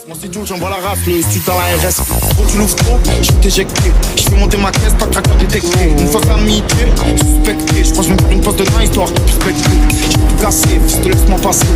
Mon studio, j'envoie la race, le studio dans la RS. Quand tu l'ouvres trop, je vais t'éjecter. Je fais monter ma caisse, t'as craqué détecté. Une fois ça m'idée, suspecté. Je crois que je vais me faire une pause de nain histoire de plus specter. Je vais tout casser, fils de laisse-moi passer.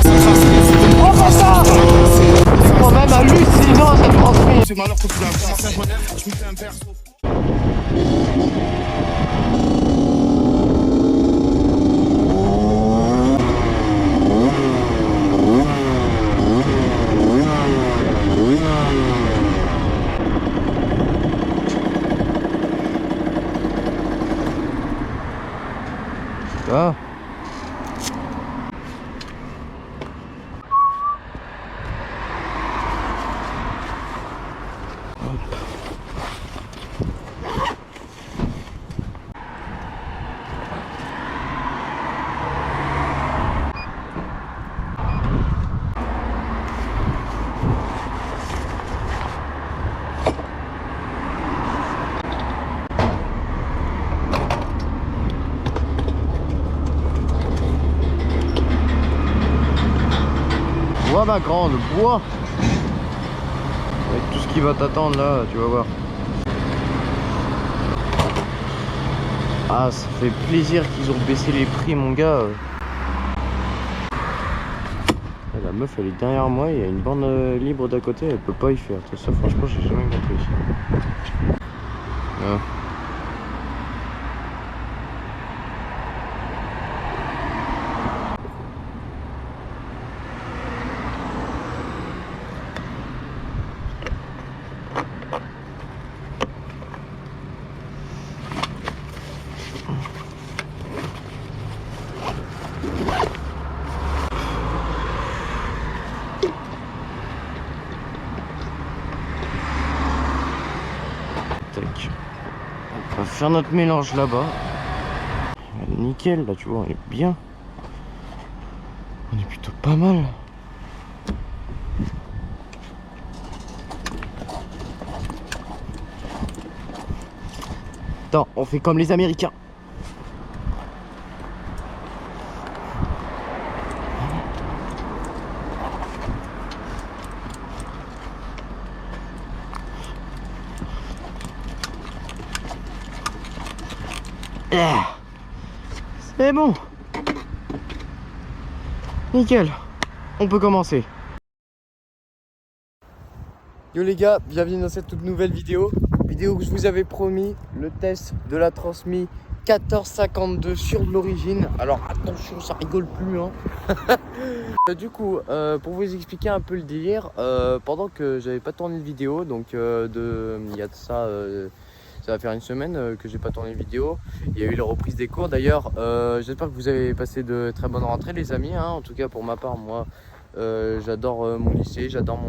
Oh bâtard! C'est quand même hallucinant cette transmission. C'est malheur que tu l'as fait, je me fais un perso. Ah. Bois ma grande, bois. Avec tout ce qui va t'attendre là, tu vas voir. Ah, ça fait plaisir qu'ils ont baissé les prix mon gars. La meuf elle est derrière moi, il y a une bande libre d'à côté, elle peut pas y faire. Ça franchement j'ai jamais compris. Ah. On va faire notre mélange là-bas. Nickel, là tu vois, on est bien. On est plutôt pas mal. Attends, on fait comme les Américains. C'est bon. Nickel. On peut commencer. Yo les gars, bienvenue dans cette toute nouvelle vidéo. Vidéo que je vous avais promis, le test de la Transmi 1452 sur de l'origine. Alors attention, ça rigole plus hein. Du coup, pour vous expliquer un peu le délire, pendant que j'avais pas tourné de vidéo, donc il y a de ça... ça va faire une semaine que j'ai pas tourné de vidéo. Il y a eu la reprise des cours. D'ailleurs, j'espère que vous avez passé de très bonnes rentrées, les amis. Hein. En tout cas, pour ma part, moi, j'adore mon lycée, j'adore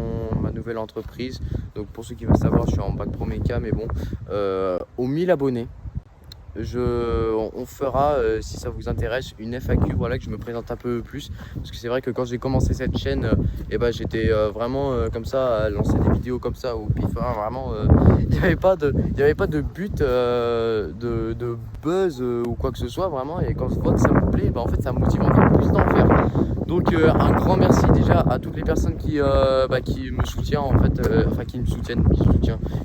ma nouvelle entreprise. Donc, pour ceux qui veulent savoir, je suis en bac pro méca, mais bon, aux 1000 abonnés. On fera, si ça vous intéresse, une FAQ, voilà, que je me présente un peu plus, parce que c'est vrai que quand j'ai commencé cette chaîne, j'étais vraiment comme ça, à lancer des vidéos comme ça au pif, hein, vraiment, il n'y avait pas de but de buzz ou quoi que ce soit, vraiment, et quand je vois que ça me plaît, en fait ça me motive encore plus d'en faire. Donc un grand merci déjà à toutes les personnes qui me soutiennent en fait, qui me soutiennent,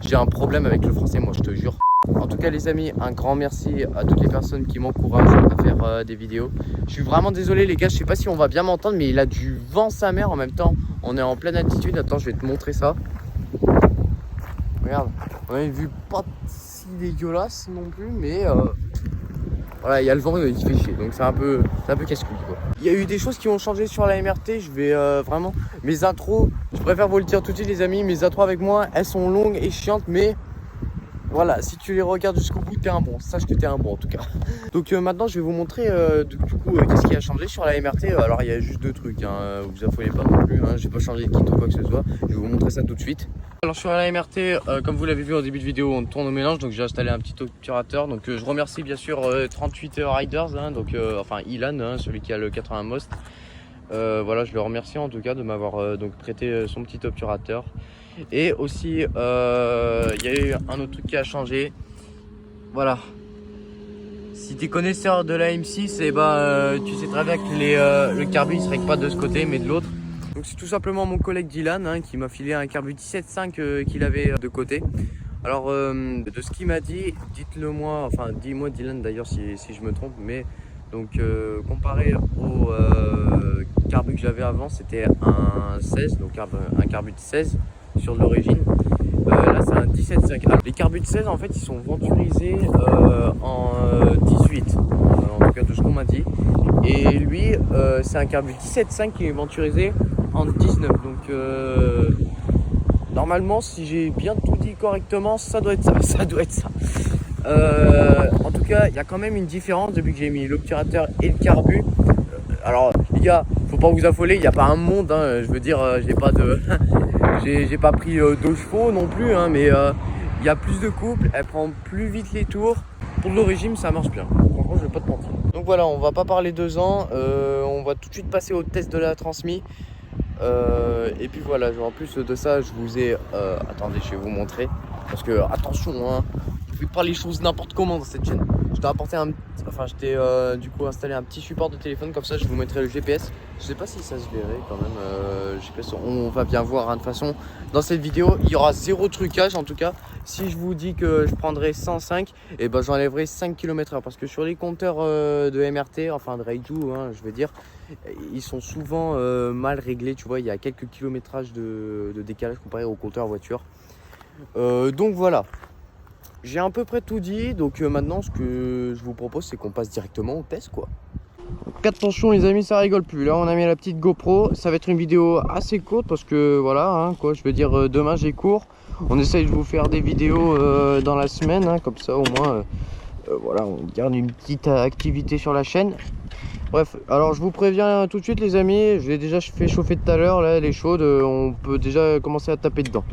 j'ai un problème avec le français moi je te jure. En tout cas les amis, un grand merci à toutes les personnes qui m'encouragent à faire des vidéos. Je suis vraiment désolé les gars, je sais pas si on va bien m'entendre, mais il a du vent sa mère en même temps. On est en pleine altitude, attends je vais te montrer ça. Regarde, on a une vue pas si dégueulasse non plus, mais voilà, il y a le vent qui fait chier, donc c'est un peu casse-couille quoi. Il y a eu des choses qui ont changé sur la MRT, je vais vraiment... Mes intros, je préfère vous le dire tout de suite les amis, mes intros avec moi, elles sont longues et chiantes, mais... Voilà, si tu les regardes jusqu'au bout, t'es un bon. Sache que t'es un bon en tout cas. Donc maintenant, je vais vous montrer du coup qu'est-ce qui a changé sur la MRT. Alors il y a juste deux trucs, hein. Vous affolez pas non plus. Hein. J'ai pas changé de kit ou quoi que ce soit. Je vais vous montrer ça tout de suite. Alors sur la MRT, comme vous l'avez vu au début de vidéo, on tourne au mélange. Donc j'ai installé un petit obturateur. Donc je remercie bien sûr 38 Riders, hein, donc enfin Ilan, hein, celui qui a le 80 Most. Voilà, je le remercie en tout cas de m'avoir donc prêté son petit obturateur. Et aussi, il y a eu un autre truc qui a changé. Voilà. Si tu es connaisseur de la M6, tu sais très bien que le carbu il se règle pas de ce côté mais de l'autre. Donc Donc c'est tout simplement mon collègue Dylan hein, qui m'a filé un carbu 17.5 qu'il avait de côté. Alors de ce qu'il m'a dit, dites-le moi, enfin dis-moi Dylan d'ailleurs si je me trompe, mais donc comparé au carbu que j'avais avant, c'était un 16, donc un carbu de 16 sur de l'origine. Là c'est un 17.5. Alors, les carbus de 16 en fait ils sont venturisés en 18, en tout cas de ce qu'on m'a dit. Et lui c'est un carbu 17.5 qui est venturisé en 19. Donc normalement si j'ai bien tout dit correctement, ça doit être ça. En tout cas il y a quand même une différence depuis que j'ai mis l'obturateur et le carbu. Alors les gars, faut pas vous affoler, il n'y a pas un monde hein, je veux dire j'ai pas de j'ai pas pris 2 chevaux non plus hein, mais il y a plus de couple, elle prend plus vite les tours. Pour le régime ça marche bien, franchement je vais pas te mentir. Donc voilà, on va pas parler 2 ans, on va tout de suite passer au test de la transmis. Et puis voilà, en plus de ça je vous ai attendez, je vais vous montrer parce que attention hein, je fais pas les choses n'importe comment dans cette chaîne. Je t'ai apporté du coup installé un petit support de téléphone, comme ça je vous mettrai le GPS. Je sais pas si ça se verrait quand même, GPS, on va bien voir hein. De toute façon dans cette vidéo il y aura 0 trucage en tout cas. Si je vous dis que je prendrai 105, et ben j'enlèverai 5 km/h parce que sur les compteurs de MRT, enfin de Raiju hein, je veux dire, ils sont souvent mal réglés, tu vois, il y a quelques kilométrages de décalage comparé aux compteurs voiture. Donc voilà, j'ai à peu près tout dit, donc maintenant ce que je vous propose c'est qu'on passe directement au test quoi. Donc attention les amis, ça rigole plus, là on a mis la petite GoPro, ça va être une vidéo assez courte parce que voilà hein, quoi, je veux dire demain j'ai cours, on essaye de vous faire des vidéos dans la semaine hein, comme ça au moins voilà, on garde une petite activité sur la chaîne. Bref, alors je vous préviens tout de suite les amis, je l'ai déjà fait chauffer tout à l'heure, là elle est chaude, on peut déjà commencer à taper dedans.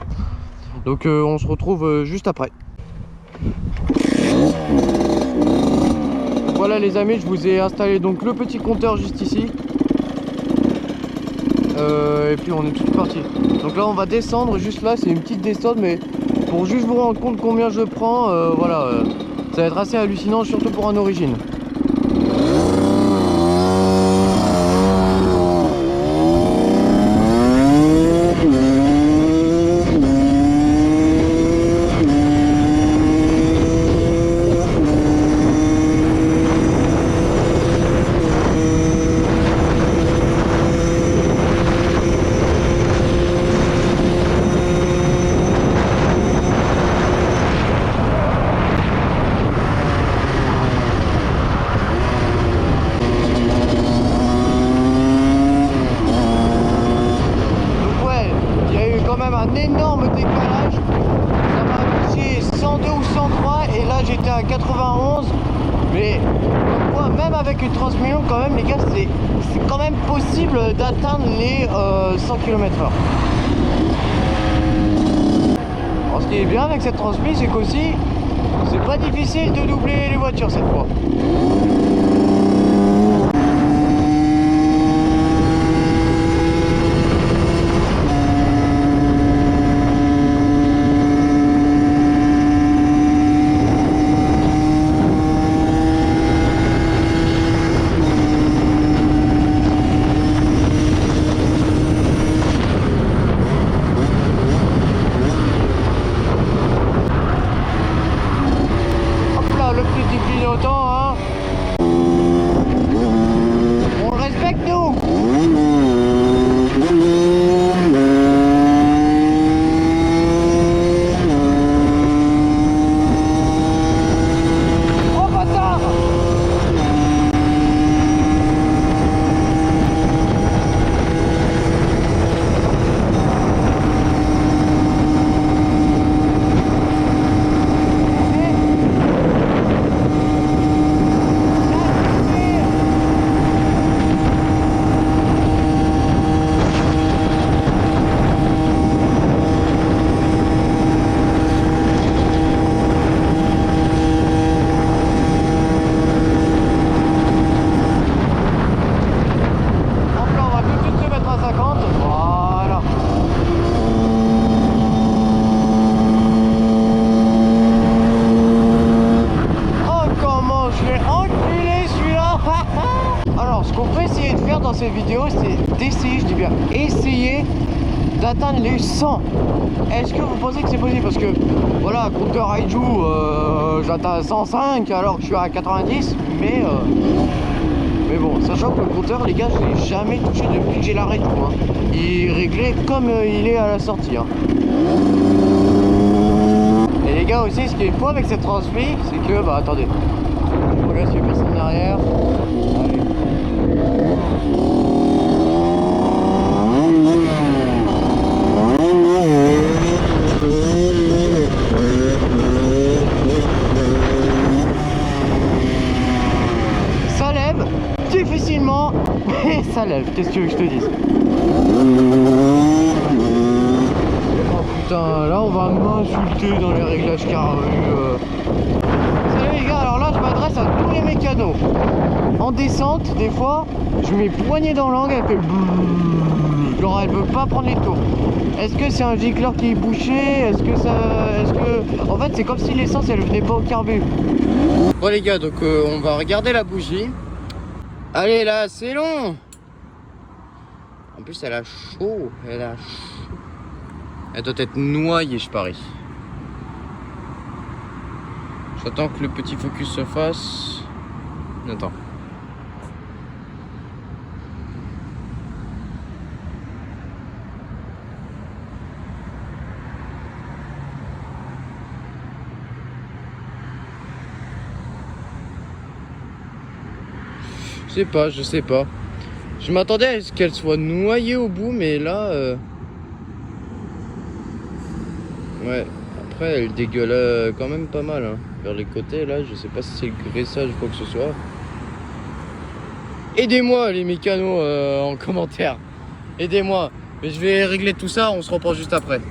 Donc on se retrouve juste après. Voilà les amis, je vous ai installé donc le petit compteur juste ici. Et puis on est tout parti. Donc là on va descendre, juste là c'est une petite descente, mais pour juste vous rendre compte combien je prends, voilà, ça va être assez hallucinant, surtout pour un origine. Un énorme décalage, ça m'a affiché 102 ou 103 et là j'étais à 91, mais moi, même avec une transmission quand même les gars c'est quand même possible d'atteindre les 100 km/h. Alors ce qui est bien avec cette transmission c'est qu'aussi c'est pas difficile de doubler les voitures cette fois. cette vidéo, c'est d'essayer, je dis bien essayer d'atteindre les 100. Est-ce que vous pensez que c'est possible? Parce que voilà, compteur Aiju, j'atteins 105 alors que je suis à 90, mais bon, sachant que le compteur, les gars, je l'ai jamais touché depuis que j'ai la Aiju, hein. Il est réglé comme il est à la sortie, hein. Et les gars aussi, ce qui est fou avec cette transmis, c'est que, bah attendez, je regarde s'il y a personne derrière. Allez. Ça lève difficilement, mais ça lève, qu'est-ce que tu veux que je te dise? Oh putain, là on va m'insulter dans les réglages carrés. Salut les gars, alors là je m'adresse à tous les mécanos. En descente, des fois, je mets poignée dans l'angle, elle fait brrr. Genre elle veut pas prendre les tours. Est-ce que c'est un gicleur qui est bouché? Est-ce que ça... En fait c'est comme si l'essence elle venait pas au carbu. Bon les gars, donc on va regarder la bougie. Allez là, c'est long. En plus elle a chaud, elle a chaud. Elle doit être noyée, je parie. J'attends que le petit focus se fasse. Attends. Je sais pas. Je m'attendais à ce qu'elle soit noyée au bout, mais là... Ouais, après elle dégueule quand même pas mal, hein. Vers les côtés, là, je sais pas si c'est le graissage ou quoi que ce soit. Aidez-moi les mécanos en commentaire. Aidez-moi. Mais je vais régler tout ça, on se reprend juste après.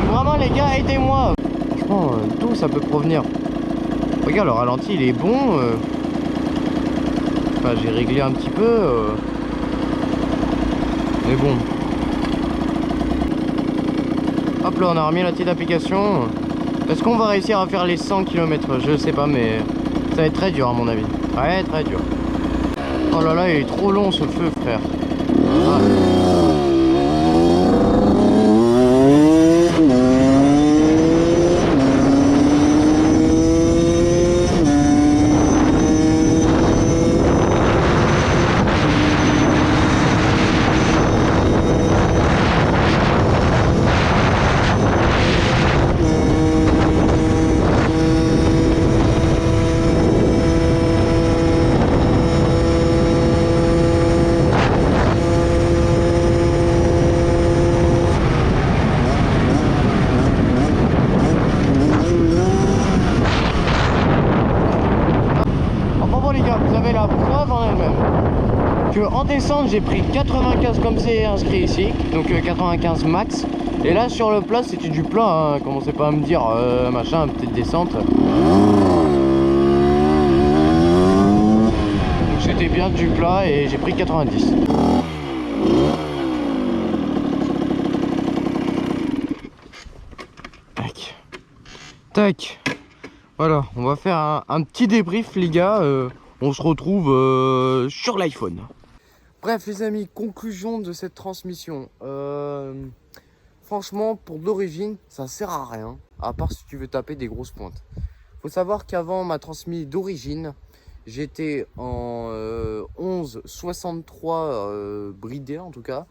Vraiment les gars, aidez-moi. Franchement, d'où ça peut provenir? Regarde, le ralenti il est bon. Enfin, j'ai réglé un petit peu. Mais bon. Hop là, on a remis la petite application. Est-ce qu'on va réussir à faire les 100 km? Je sais pas, mais ça va être très dur à mon avis. Ouais, très dur. Oh là là, il est trop long ce feu, frère. Ah. En descente j'ai pris 95 comme c'est inscrit ici, donc 95 max. Et là sur le plat c'était du plat, hein. Commencez pas à me dire machin, petite descente. Donc c'était bien du plat et j'ai pris 90. Tac. Tac. Voilà, on va faire un petit débrief les gars. On se retrouve sur l'iPhone. Bref les amis, conclusion de cette transmission. Franchement, pour d'origine, ça sert à rien. À part si tu veux taper des grosses pointes. Faut savoir qu'avant ma transmission d'origine, j'étais en 11,63 bridé en tout cas.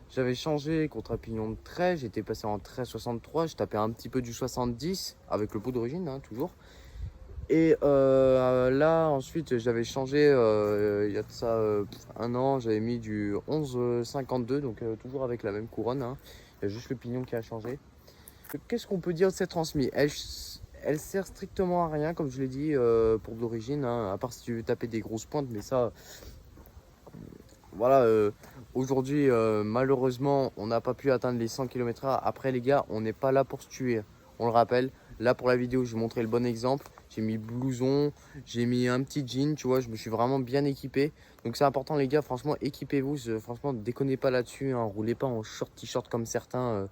J'avais changé contre un pignon de 13, j'étais passé en 13,63. Je tapais un petit peu du 70 avec le pot d'origine, hein, toujours. Et là ensuite j'avais changé il y a de ça un an, j'avais mis du 11,52, donc toujours avec la même couronne, hein. Il y a juste le pignon qui a changé. Qu'est-ce qu'on peut dire de cette transmise? Elle sert strictement à rien, comme je l'ai dit, pour de l'origine, hein, à part si tu veux taper des grosses pointes, mais ça voilà. Aujourd'hui malheureusement on n'a pas pu atteindre les 100 km/h. Après les gars, on n'est pas là pour se tuer, on le rappelle. Là pour la vidéo je vous montrais le bon exemple. J'ai mis blouson, j'ai mis un petit jean, tu vois, je me suis vraiment bien équipé. Donc c'est important les gars, franchement équipez-vous, franchement déconnez pas là-dessus, hein. Roulez pas en short t-shirt comme certains.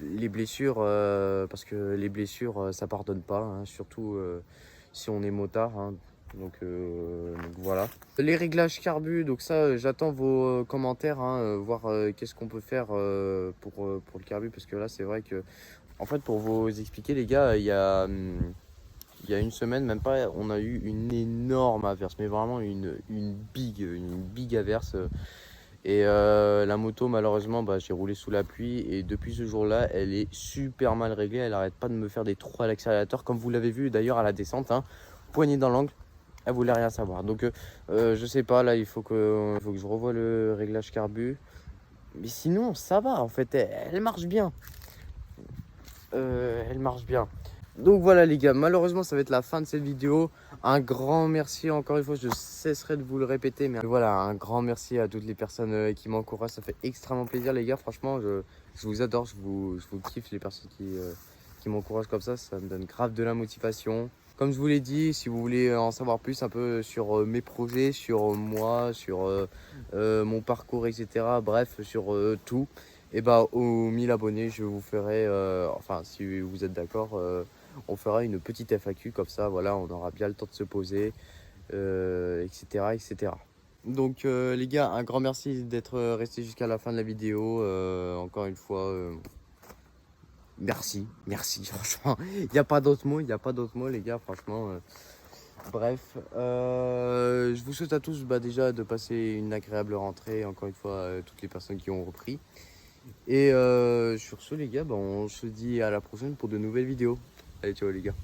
Les blessures, parce que les blessures ça pardonne pas, hein, surtout si on est motard, hein. Donc voilà. Les réglages carbu, donc ça j'attends vos commentaires, hein, voir qu'est-ce qu'on peut faire pour le carbu, parce que là c'est vrai que en fait pour vous expliquer les gars, il y a une semaine, même pas, on a eu une énorme averse, mais vraiment une big averse. Et la moto, malheureusement, bah, j'ai roulé sous la pluie. Et depuis ce jour-là, elle est super mal réglée. Elle arrête pas de me faire des trous à l'accélérateur, comme vous l'avez vu d'ailleurs à la descente. Hein, poignée dans l'angle, elle voulait rien savoir. Donc, je sais pas, là, il faut que je revoie le réglage carbu. Mais sinon, ça va, en fait, elle marche bien. Elle marche bien. Donc voilà les gars, malheureusement ça va être la fin de cette vidéo. Un grand merci encore une fois, je cesserai de vous le répéter, mais voilà, un grand merci à toutes les personnes qui m'encouragent. Ça fait extrêmement plaisir les gars, franchement je vous adore, je vous kiffe les personnes qui m'encouragent comme ça me donne grave de la motivation. Comme je vous l'ai dit, si vous voulez en savoir plus un peu sur mes projets, sur moi, sur mon parcours, etc. Bref, sur tout, et bah aux 1000 abonnés, je vous ferai, enfin si vous êtes d'accord, on fera une petite FAQ comme ça, voilà, on aura bien le temps de se poser, etc., etc. Donc les gars, un grand merci d'être resté jusqu'à la fin de la vidéo. Encore une fois, merci, franchement. Il n'y a pas d'autre mot, les gars, franchement. Bref, je vous souhaite à tous déjà de passer une agréable rentrée, encore une fois, toutes les personnes qui ont repris. Et sur ce les gars, on se dit à la prochaine pour de nouvelles vidéos. Allez, ciao les gars.